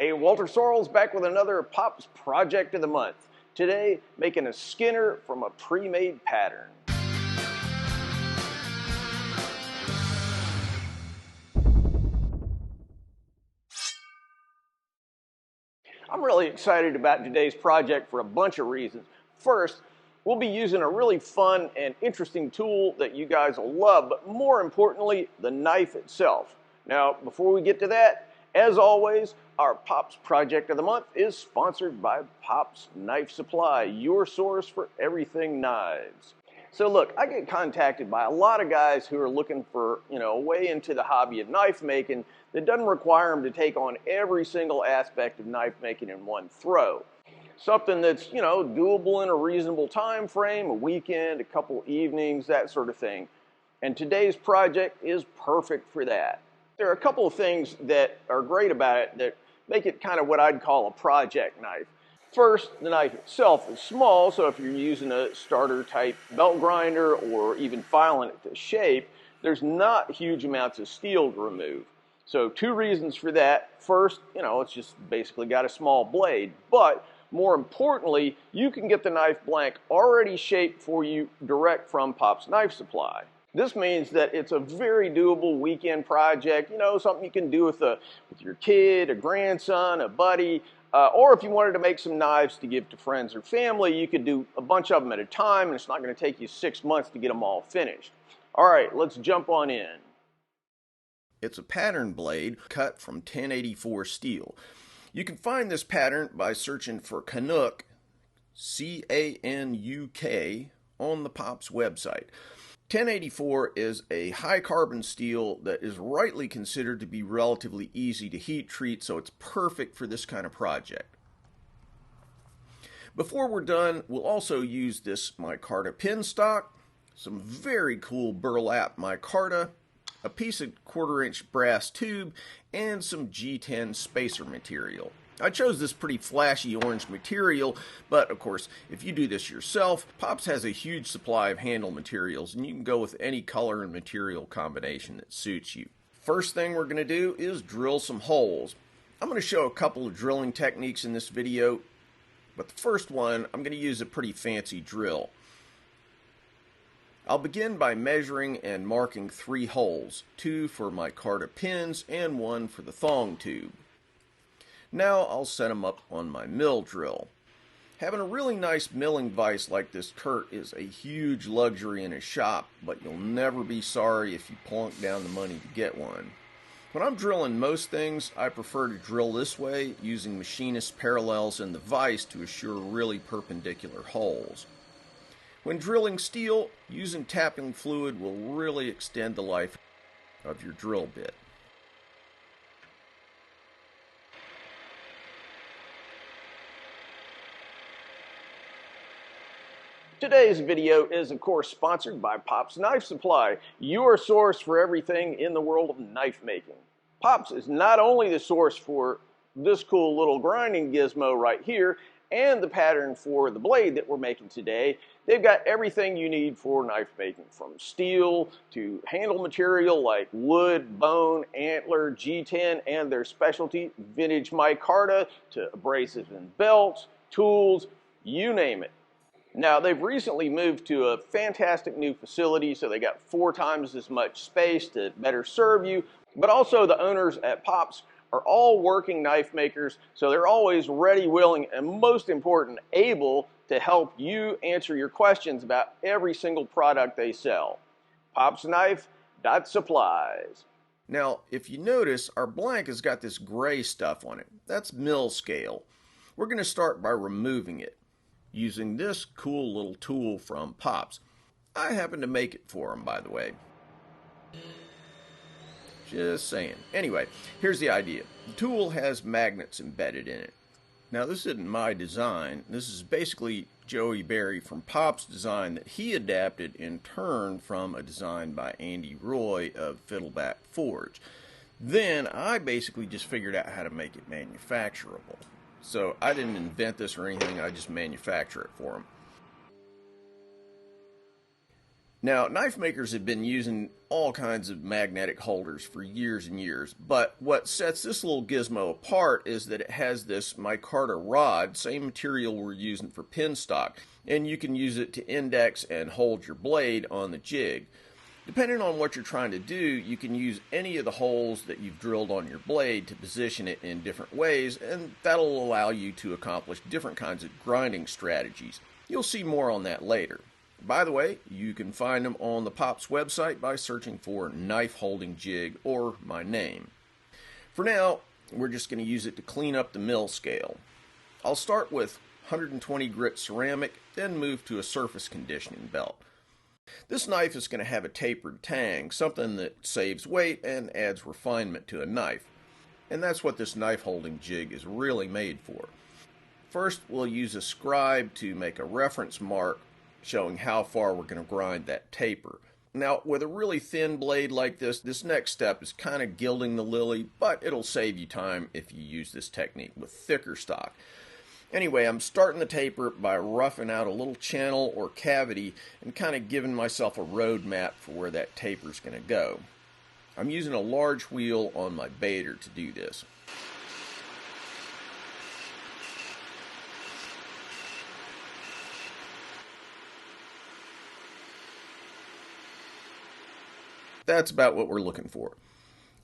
Hey, Walter Sorrells back with another Pops Project of the Month. Today, making a Skinner from a pre-made pattern. I'm really excited about today's project for a bunch of reasons. First, we'll be using a really fun and interesting tool that you guys will love, but more importantly, the knife itself. Now, before we get to that, as always, our Pops Project of the Month is sponsored by Pops Knife Supply, your source for everything knives. So look, I get contacted by a lot of guys who are looking for, a way into the hobby of knife making that doesn't require them to take on every single aspect of knife making in one throw. Something that's, doable in a reasonable time frame, a weekend, a couple evenings, that sort of thing. And today's project is perfect for that. There are a couple of things that are great about it that make it kind of what I'd call a project knife. First, the knife itself is small, so if you're using a starter type belt grinder or even filing it to shape, there's not huge amounts of steel to remove. So two reasons for that. First, it's just basically got a small blade, but more importantly, you can get the knife blank already shaped for you direct from Pops Knife Supply. This means that it's a very doable weekend project, something you can do with your kid, a grandson, a buddy, or if you wanted to make some knives to give to friends or family, you could do a bunch of them at a time, and it's not going to take you 6 months to get them all finished. All right, let's jump on in. It's a pattern blade cut from 1084 steel. You can find this pattern by searching for Canuck, C-A-N-U-K, on the Pops website. 1084 is a high carbon steel that is rightly considered to be relatively easy to heat treat, so it's perfect for this kind of project. Before we're done, we'll also use this micarta pin stock, some very cool burlap micarta, a piece of 1/4 inch brass tube, and some G10 spacer material. I chose this pretty flashy orange material, but of course, if you do this yourself, Pops has a huge supply of handle materials, and you can go with any color and material combination that suits you. First thing we're going to do is drill some holes. I'm going to show a couple of drilling techniques in this video, but the first one, I'm going to use a pretty fancy drill. I'll begin by measuring and marking 3 holes, 2 for micarta pins and 1 for the thong tube. Now I'll set them up on my mill drill. Having a really nice milling vise like this Kurt is a huge luxury in a shop, but you'll never be sorry if you plunk down the money to get one. When I'm drilling most things, I prefer to drill this way, using machinist parallels in the vise to assure really perpendicular holes. When drilling steel, using tapping fluid will really extend the life of your drill bit. Today's video is, of course, sponsored by Pops Knife Supply, your source for everything in the world of knife making. Pops is not only the source for this cool little grinding gizmo right here, and the pattern for the blade that we're making today. They've got everything you need for knife making, from steel to handle material like wood, bone, antler, G10, and their specialty vintage micarta, to abrasives and belts, tools, you name it. Now, they've recently moved to a fantastic new facility, so they got 4 times as much space to better serve you, but also the owners at Pops are all working knife makers, so they're always ready, willing, and most important, able to help you answer your questions about every single product they sell. PopsKnife.supplies. Now, if you notice, our blank has got this gray stuff on it. That's mill scale. We're going to start by removing it using this cool little tool from Pops. I happen to make it for them, by the way. Just saying. Anyway, here's the idea. The tool has magnets embedded in it. Now, this isn't my design. This is basically Joey Berry from Pops' design that he adapted in turn from a design by Andy Roy of Fiddleback Forge. Then I basically just figured out how to make it manufacturable. So I didn't invent this or anything, I just manufacture it for him. Now, knife makers have been using all kinds of magnetic holders for years and years, but what sets this little gizmo apart is that it has this micarta rod, same material we're using for pin stock, and you can use it to index and hold your blade on the jig. Depending on what you're trying to do, you can use any of the holes that you've drilled on your blade to position it in different ways, and that'll allow you to accomplish different kinds of grinding strategies. You'll see more on that later. By the way, you can find them on the Pops website by searching for knife holding jig or my name. For now, we're just going to use it to clean up the mill scale. I'll start with 120 grit ceramic, then move to a surface conditioning belt. This knife is going to have a tapered tang, something that saves weight and adds refinement to a knife. And that's what this knife holding jig is really made for. First, we'll use a scribe to make a reference mark showing how far we're going to grind that taper. Now, with a really thin blade like this next step is kind of gilding the lily, but it'll save you time if you use this technique with thicker stock. Anyway, I'm starting the taper by roughing out a little channel or cavity and kind of giving myself a road map for where that taper is going to go. I'm using a large wheel on my baiter to do this. That's about what we're looking for,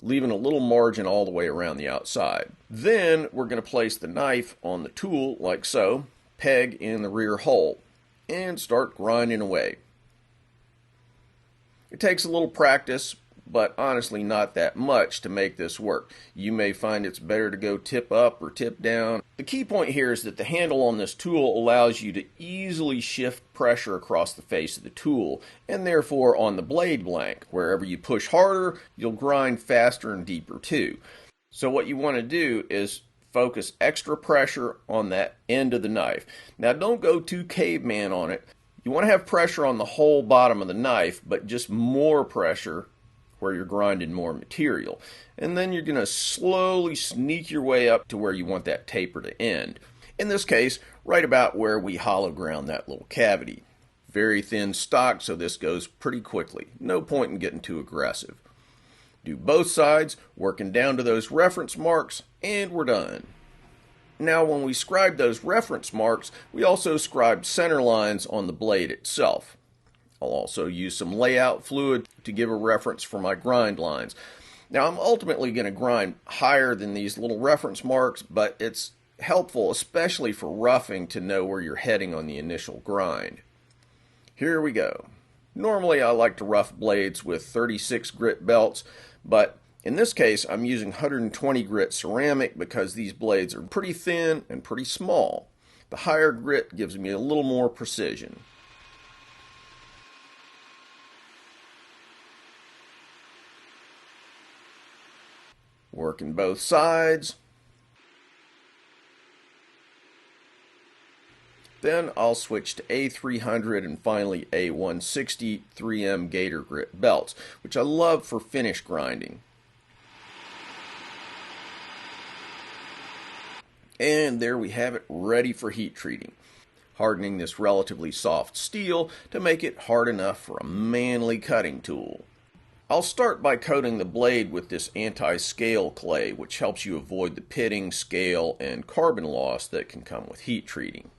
leaving a little margin all the way around the outside. Then we're going to place the knife on the tool like so, peg in the rear hole, and start grinding away. It takes a little practice, but honestly not that much to make this work. You may find it's better to go tip up or tip down. The key point here is that the handle on this tool allows you to easily shift pressure across the face of the tool, and therefore on the blade blank. Wherever you push harder, you'll grind faster and deeper too. So what you want to do is focus extra pressure on that end of the knife. Now don't go too caveman on it. You want to have pressure on the whole bottom of the knife, but just more pressure where you're grinding more material. And then you're going to slowly sneak your way up to where you want that taper to end. In this case, right about where we hollow ground that little cavity. Very thin stock, so this goes pretty quickly. No point in getting too aggressive. Do both sides, working down to those reference marks, and we're done. Now when we scribe those reference marks, we also scribe center lines on the blade itself. I'll also use some layout fluid to give a reference for my grind lines. Now I'm ultimately going to grind higher than these little reference marks, but it's helpful, especially for roughing, to know where you're heading on the initial grind. Here we go. Normally I like to rough blades with 36 grit belts, but in this case I'm using 120 grit ceramic because these blades are pretty thin and pretty small. The higher grit gives me a little more precision. Working both sides. Then I'll switch to A300 and finally A160 3M Gator Grit belts, which I love for finish grinding. And there we have it, ready for heat treating. Hardening this relatively soft steel to make it hard enough for a manly cutting tool. I'll start by coating the blade with this anti-scale clay, which helps you avoid the pitting, scale, and carbon loss that can come with heat treating.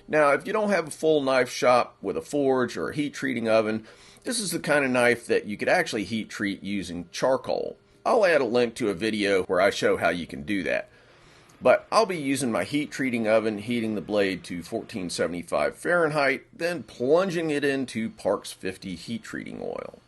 Now, if you don't have a full knife shop with a forge or a heat treating oven, this is the kind of knife that you could actually heat treat using charcoal. I'll add a link to a video where I show how you can do that. But I'll be using my heat treating oven, heating the blade to 1475 Fahrenheit, then plunging it into Parks 50 heat treating oil.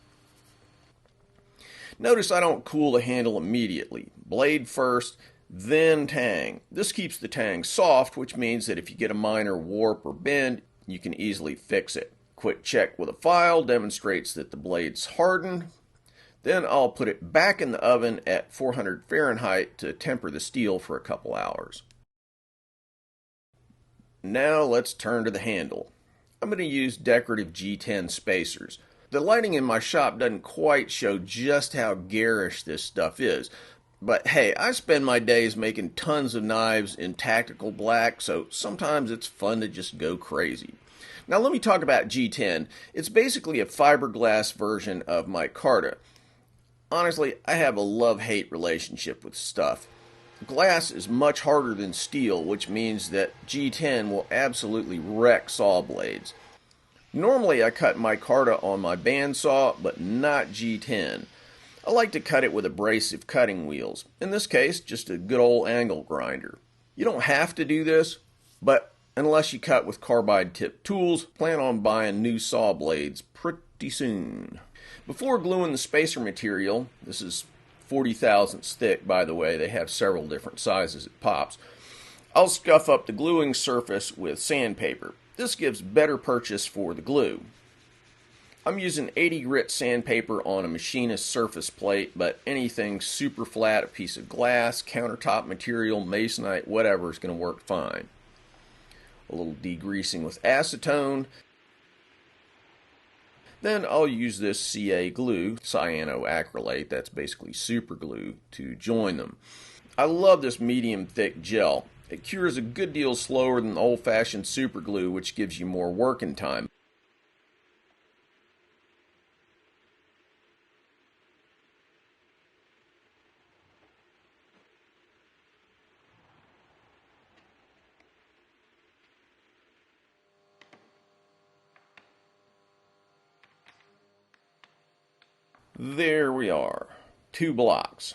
Notice I don't cool the handle immediately. Blade first, then tang. This keeps the tang soft, which means that if you get a minor warp or bend, you can easily fix it. Quick check with a file demonstrates that the blade's hardened. Then I'll put it back in the oven at 400 Fahrenheit to temper the steel for a couple hours. Now let's turn to the handle. I'm going to use decorative G10 spacers. The lighting in my shop doesn't quite show just how garish this stuff is. But hey, I spend my days making tons of knives in tactical black, so sometimes it's fun to just go crazy. Now let me talk about G10. It's basically a fiberglass version of micarta. Honestly, I have a love-hate relationship with stuff. Glass is much harder than steel, which means that G10 will absolutely wreck saw blades. Normally I cut micarta on my bandsaw, but not G10. I like to cut it with abrasive cutting wheels. In this case, just a good old angle grinder. You don't have to do this, but unless you cut with carbide tipped tools, plan on buying new saw blades pretty soon. Before gluing the spacer material, this is 40 thousandths thick, by the way, they have several different sizes it pops, I'll scuff up the gluing surface with sandpaper. This gives better purchase for the glue. I'm using 80 grit sandpaper on a machinist surface plate, but anything super flat, a piece of glass, countertop material, masonite, whatever is going to work fine. A little degreasing with acetone. Then I'll use this CA glue, cyanoacrylate, that's basically super glue, to join them. I love this medium thick gel. It cures a good deal slower than old-fashioned super glue, which gives you more working time. There we are, 2 blocks.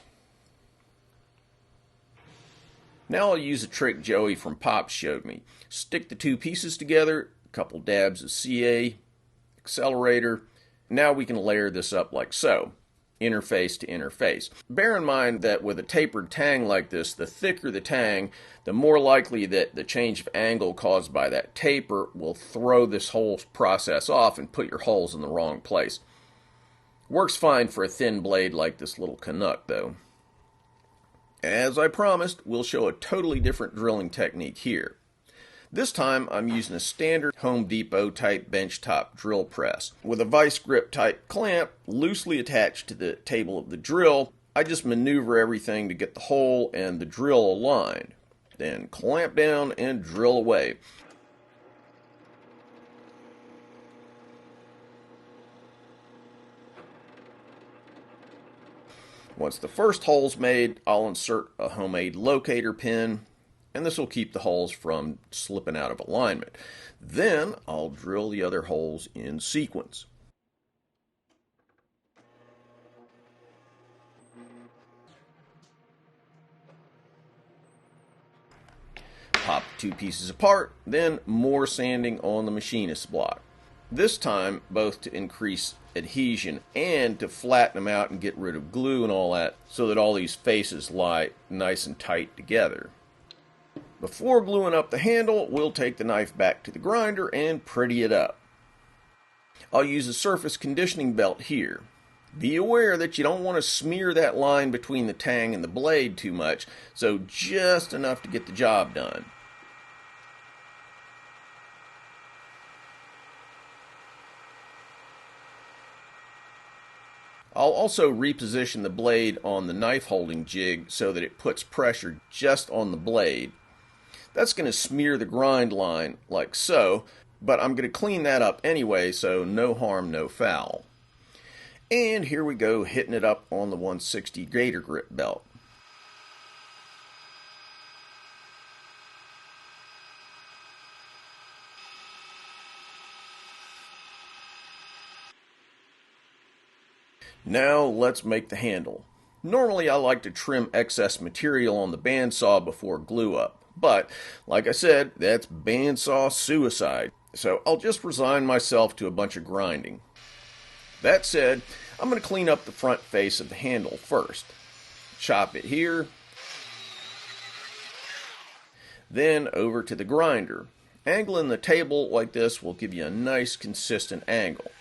Now I'll use a trick Joey from Pops showed me. Stick the 2 pieces together, a couple dabs of CA, accelerator. Now we can layer this up like so, interface to interface. Bear in mind that with a tapered tang like this, the thicker the tang, the more likely that the change of angle caused by that taper will throw this whole process off and put your holes in the wrong place. Works fine for a thin blade like this little Canuck though. As I promised, we'll show a totally different drilling technique here. This time I'm using a standard Home Depot type benchtop drill press. With a vice grip type clamp loosely attached to the table of the drill, I just maneuver everything to get the hole and the drill aligned. Then clamp down and drill away. Once the first hole's made, I'll insert a homemade locator pin, and this will keep the holes from slipping out of alignment. Then I'll drill the other holes in sequence. Pop the 2 pieces apart, then more sanding on the machinist block. This time, both to increase adhesion and to flatten them out and get rid of glue and all that, so that all these faces lie nice and tight together. Before gluing up the handle, we'll take the knife back to the grinder and pretty it up. I'll use a surface conditioning belt here. Be aware that you don't want to smear that line between the tang and the blade too much, so just enough to get the job done. I'll also reposition the blade on the knife holding jig so that it puts pressure just on the blade. That's going to smear the grind line like so, but I'm going to clean that up anyway, so no harm, no foul. And here we go, hitting it up on the 160 Gator Grip belt. Now let's make the handle. Normally I like to trim excess material on the bandsaw before glue up, but like I said, that's bandsaw suicide, so I'll just resign myself to a bunch of grinding. That said, I'm going to clean up the front face of the handle first. Chop it here, then over to the grinder. Angling the table like this will give you a nice consistent angle.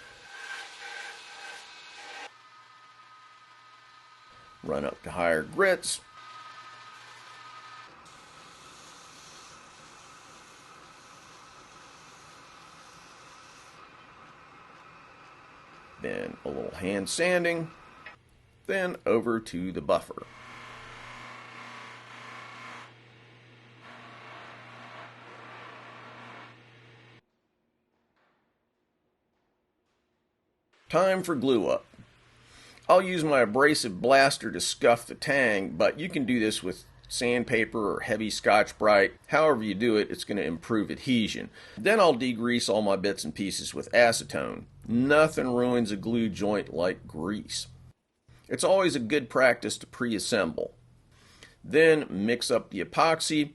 Run up to higher grits. Then a little hand sanding. Then over to the buffer. Time for glue up. I'll use my abrasive blaster to scuff the tang, but you can do this with sandpaper or heavy Scotch-Brite. However you do it, it's going to improve adhesion. Then I'll degrease all my bits and pieces with acetone. Nothing ruins a glue joint like grease. It's always a good practice to pre-assemble. Then mix up the epoxy.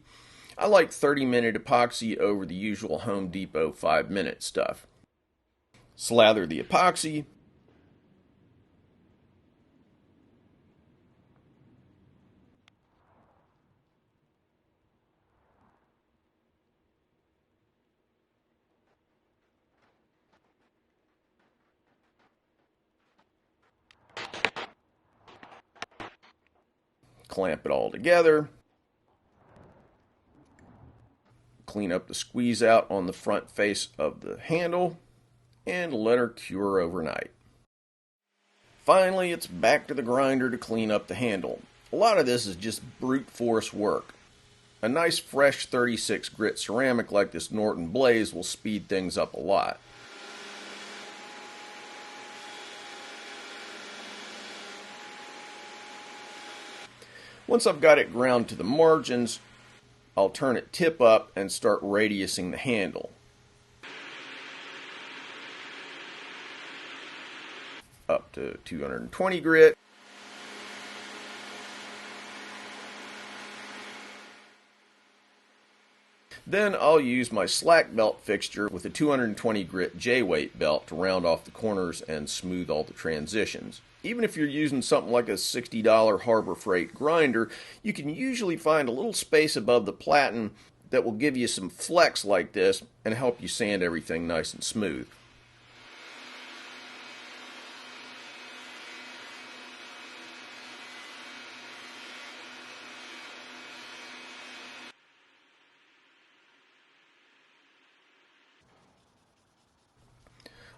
I like 30-minute epoxy over the usual Home Depot 5-minute stuff. Slather the epoxy. Clamp it all together. Clean up the squeeze out on the front face of the handle and let her cure overnight. Finally, it's back to the grinder to clean up the handle. A lot of this is just brute force work. A nice fresh 36 grit ceramic like this Norton Blaze will speed things up a lot. Once I've got it ground to the margins, I'll turn it tip up and start radiusing the handle. Up to 220 grit. Then I'll use my slack belt fixture with a 220 grit J-weight belt to round off the corners and smooth all the transitions. Even if you're using something like a $60 Harbor Freight grinder, you can usually find a little space above the platen that will give you some flex like this and help you sand everything nice and smooth.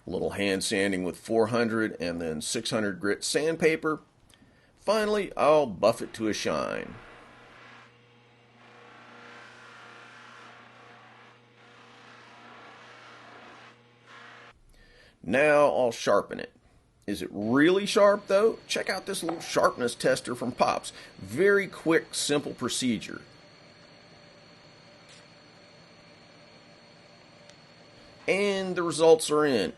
A little hand sanding with 400 and then 600 grit sandpaper. Finally, I'll buff it to a shine. Now I'll sharpen it. Is it really sharp though? Check out this little sharpness tester from Pops. Very quick, simple procedure. And the results are in.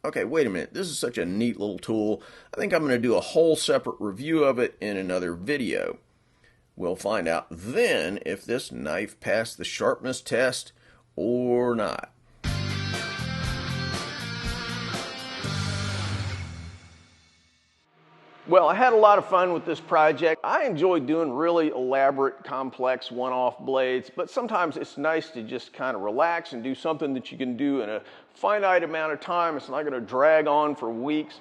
Okay, wait a minute. This is such a neat little tool. I think I'm going to do a whole separate review of it in another video. We'll find out then if this knife passed the sharpness test or not. Well, I had a lot of fun with this project. I enjoy doing really elaborate, complex one-off blades, but sometimes it's nice to just kind of relax and do something that you can do in a finite amount of time. It's not going to drag on for weeks.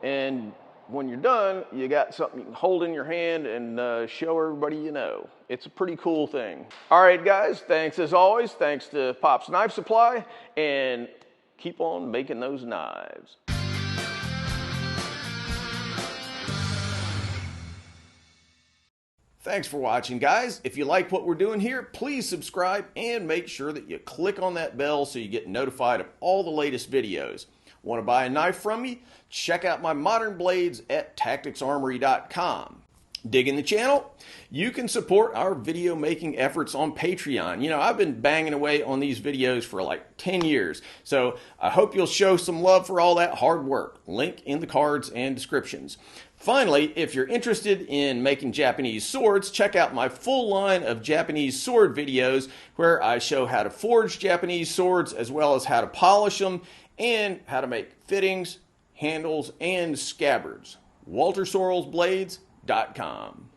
And when you're done, you got something you can hold in your hand and show everybody you know. It's a pretty cool thing. All right, guys, thanks as always. Thanks to Pop's Knife Supply, and keep on making those knives. Thanks for watching, guys. If you like what we're doing here, please subscribe and make sure that you click on that bell so you get notified of all the latest videos. Want to buy a knife from me? Check out my modern blades at tacticsarmory.com. Digging the channel? You can support our video making efforts on Patreon. You know, I've been banging away on these videos for like 10 years, so I hope you'll show some love for all that hard work. Link in the cards and descriptions. Finally, if you're interested in making Japanese swords, check out my full line of Japanese sword videos where I show how to forge Japanese swords as well as how to polish them and how to make fittings, handles, and scabbards. WalterSorrellsBlades.com.